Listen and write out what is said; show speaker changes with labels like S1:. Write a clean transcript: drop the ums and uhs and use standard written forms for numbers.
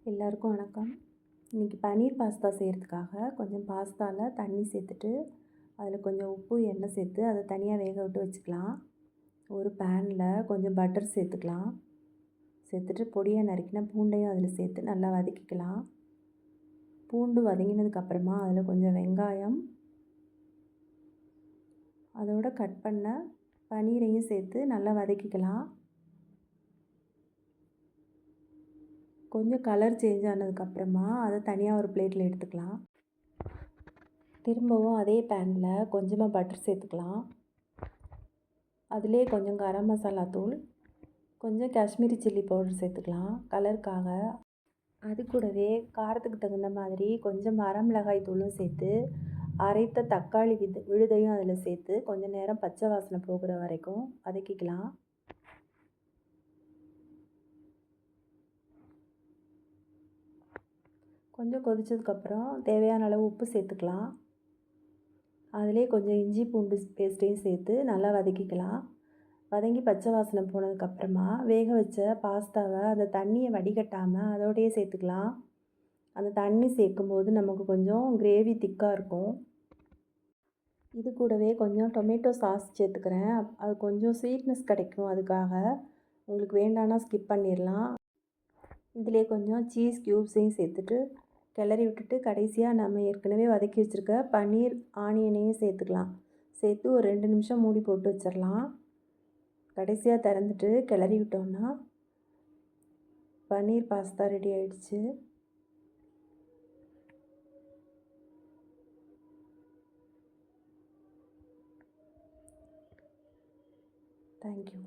S1: எல்லாருக்கும் வணக்கம். இன்றைக்கி பன்னீர் பாஸ்தா செய்கிறதுக்காக கொஞ்சம் பாஸ்தாவில் தண்ணி சேர்த்துட்டு அதில் கொஞ்சம் உப்பு எண்ணெய் சேர்த்து அதை தனியாக வேக விட்டு வச்சுக்கலாம். ஒரு பேனில் கொஞ்சம் பட்டர் சேர்த்துக்கலாம். சேர்த்துட்டு பொடியாக நறுக்கின பூண்டையும் அதில் சேர்த்து நல்லா வதக்கிக்கலாம். பூண்டு வதங்கினதுக்கப்புறமா அதில் கொஞ்சம் வெங்காயம், அதோட கட் பண்ண பன்னீரையும் சேர்த்து நல்லா வதக்கிக்கலாம். கொஞ்சம் கலர் சேஞ்ச் ஆனதுக்கப்புறமா அதை தனியாக ஒரு பிளேட்டில் எடுத்துக்கலாம். திரும்பவும் அதே பேனில் கொஞ்சமாக பட்டர் சேர்த்துக்கலாம். அதிலே கொஞ்சம் கரம் மசாலா தூள், கொஞ்சம் காஷ்மீரி சில்லி பவுடர் சேர்த்துக்கலாம் கலருக்காக. அது கூடவே காரத்துக்கு தகுந்த மாதிரி கொஞ்சம் வரமிளகாய் தூளும் சேர்த்து அரைத்த தக்காளி விழுதையும் அதில் சேர்த்து கொஞ்சம் நேரம் பச்சை வாசனை போகிற வரைக்கும் வதக்கிக்கலாம். கொஞ்சம் கொதித்ததுக்கப்புறம் தேவையான அளவு உப்பு சேர்த்துக்கலாம். அதிலே கொஞ்சம் இஞ்சி பூண்டு பேஸ்ட்டையும் சேர்த்து நல்லா வதக்கிக்கலாம். வதங்கி பச்சை வாசனை போனதுக்கப்புறமா வேக வச்ச பாஸ்தாவை அந்த தண்ணியை வடிகட்டாமல் அதோடையே சேர்த்துக்கலாம். அந்த தண்ணி சேர்க்கும்போது நமக்கு கொஞ்சம் கிரேவி திக்காக இருக்கும். இது கூடவே கொஞ்சம் டொமேட்டோ சாஸ் சேர்த்துக்கிறேன். அது கொஞ்சம் ஸ்வீட்னஸ் கிடைக்கும். அதுக்காக உங்களுக்கு வேண்டான்னா ஸ்கிப் பண்ணிடலாம். இதிலே கொஞ்சம் சீஸ் க்யூப்ஸையும் சேர்த்துட்டு கிளறி விட்டுட்டு கடைசியாக நம்ம ஏற்கனவே வதக்கி வச்சுருக்க பன்னீர் ஆனியனையும் சேர்த்துக்கலாம். சேர்த்து ஒரு 2 நிமிஷம் மூடி போட்டு வச்சிடலாம். கடைசியாக திறந்துட்டு கிளறி விட்டோம்னா பன்னீர் பாஸ்தா ரெடி ஆயிடுச்சு. தேங்க்யூ.